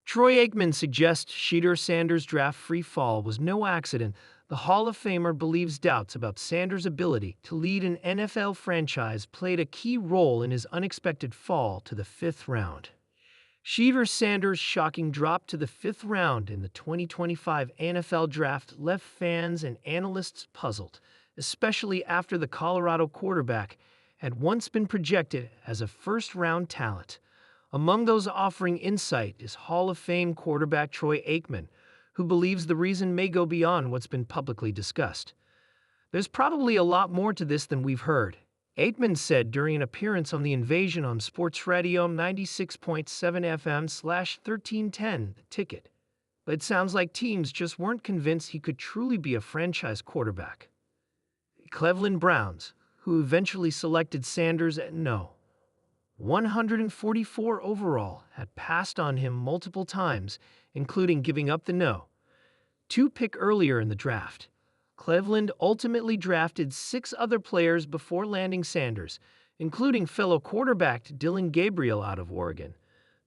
Troy Aikman suggests Shedeur Sanders' draft free fall was no accident. The Hall of Famer believes doubts about Sanders' ability to lead an NFL franchise played a key role in his unexpected fall to the fifth round. Shedeur Sanders' shocking drop to the fifth round in the 2025 NFL Draft left fans and analysts puzzled, especially after the Colorado quarterback had once been projected as a first-round talent. Among those offering insight is Hall of Fame quarterback Troy Aikman, who believes the reason may go beyond what's been publicly discussed. There's probably a lot more to this than we've heard, Aikman said during an appearance on The Invasion on Sports Radio 96.7 FM/1310 The Ticket. But it sounds like teams just weren't convinced he could truly be a franchise quarterback. Cleveland Browns, who eventually selected Sanders at no. 144 overall, had passed on him multiple times, including giving up the no. 2 pick earlier in the draft. Cleveland ultimately drafted 6 other players before landing Sanders, including fellow quarterback Dillon Gabriel out of Oregon.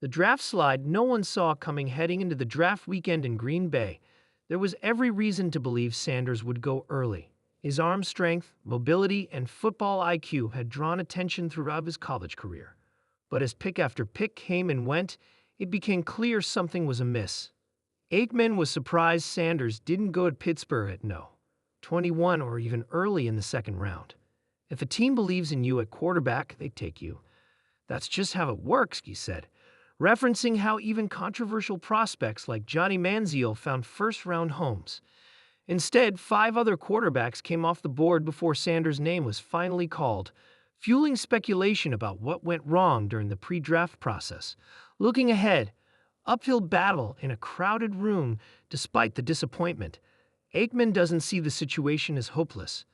The draft slide no one saw coming heading into the draft weekend in Green Bay. There was every reason to believe Sanders would go early. His arm strength, mobility, and football IQ had drawn attention throughout his college career. But as pick after pick came and went, it became clear something was amiss. Aikman was surprised Sanders didn't go to Pittsburgh at no. 21 or even early in the second round. If a team believes in you at quarterback, they take you. That's just how it works, he said, referencing how even controversial prospects like Johnny Manziel found first-round homes. Instead, 5 other quarterbacks came off the board before Sanders' name was finally called, fueling speculation about what went wrong during the pre-draft process. Looking ahead, uphill battle in a crowded room despite the disappointment. Aikman doesn't see the situation as hopeless.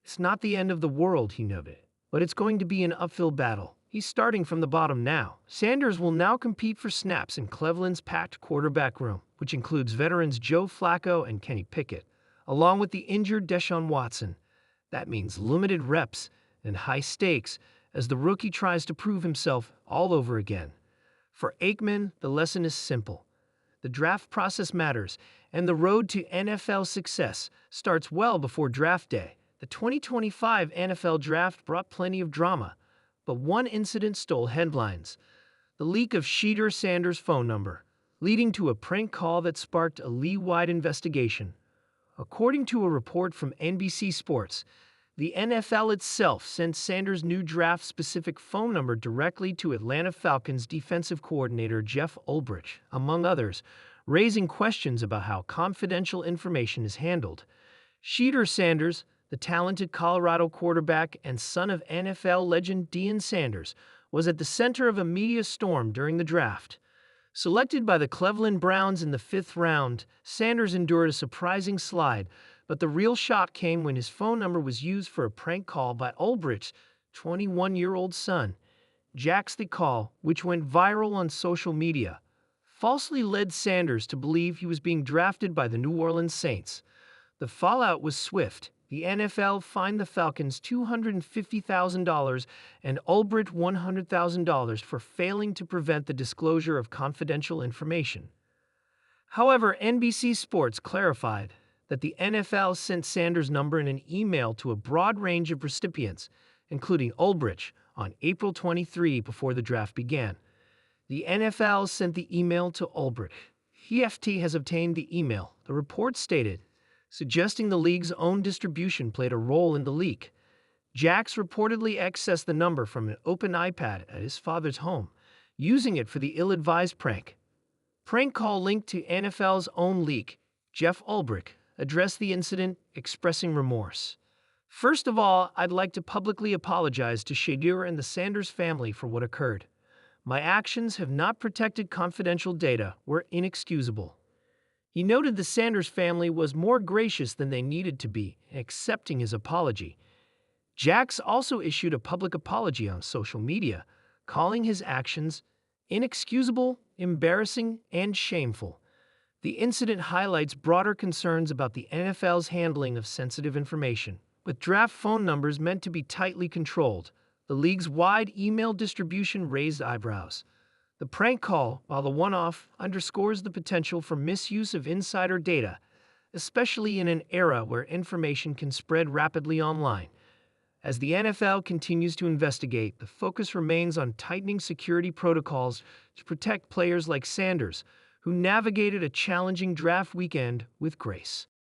It's not the end of the world, he noted, but it's going to be an uphill battle. He's starting from the bottom now. Sanders will now compete for snaps in Cleveland's packed quarterback room, which includes veterans Joe Flacco and Kenny Pickett, along with the injured Deshaun Watson. That means limited reps and high stakes as the rookie tries to prove himself all over again. For Aikman, the lesson is simple. The draft process matters, and the road to NFL success starts well before draft day. The 2025 NFL Draft brought plenty of drama, but one incident stole headlines: the leak of Shedeur Sanders' phone number, leading to a prank call that sparked a league-wide investigation. According to a report from NBC Sports, the NFL itself sent Sanders' new draft-specific phone number directly to Atlanta Falcons defensive coordinator Jeff Ulbrich, among others, raising questions about how confidential information is handled. Shedeur Sanders, the talented Colorado quarterback and son of NFL legend Deion Sanders, was at the center of a media storm during the draft. Selected by the Cleveland Browns in the 5th round, Sanders endured a surprising slide, but the real shock came when his phone number was used for a prank call by Ulbrich's 21-year-old son. The call, which went viral on social media, falsely led Sanders to believe he was being drafted by the New Orleans Saints. The fallout was swift. The NFL fined the Falcons $250,000 and Ulbrich $100,000 for failing to prevent the disclosure of confidential information. However, NBC Sports clarified that the NFL sent Sanders' number in an email to a broad range of recipients, including Ulbrich, on April 23 before the draft began. The NFL sent the email to Ulbrich. EFT has obtained the email, the report stated, suggesting the league's own distribution played a role in the leak. Jax reportedly accessed the number from an open iPad at his father's home, using it for the ill-advised prank. Prank call linked to NFL's own leak. Jeff Ulbrich addressed the incident, expressing remorse. First of all, I'd like to publicly apologize to Shedeur and the Sanders family for what occurred. My actions have not protected confidential data, were inexcusable. He noted the Sanders family was more gracious than they needed to be, accepting his apology. Jax also issued a public apology on social media, calling his actions inexcusable, embarrassing, and shameful. The incident highlights broader concerns about the NFL's handling of sensitive information. With draft phone numbers meant to be tightly controlled, the league's wide email distribution raised eyebrows. The prank call, while the one-off, underscores the potential for misuse of insider data, especially in an era where information can spread rapidly online. As the NFL continues to investigate, the focus remains on tightening security protocols to protect players like Sanders, who navigated a challenging draft weekend with grace.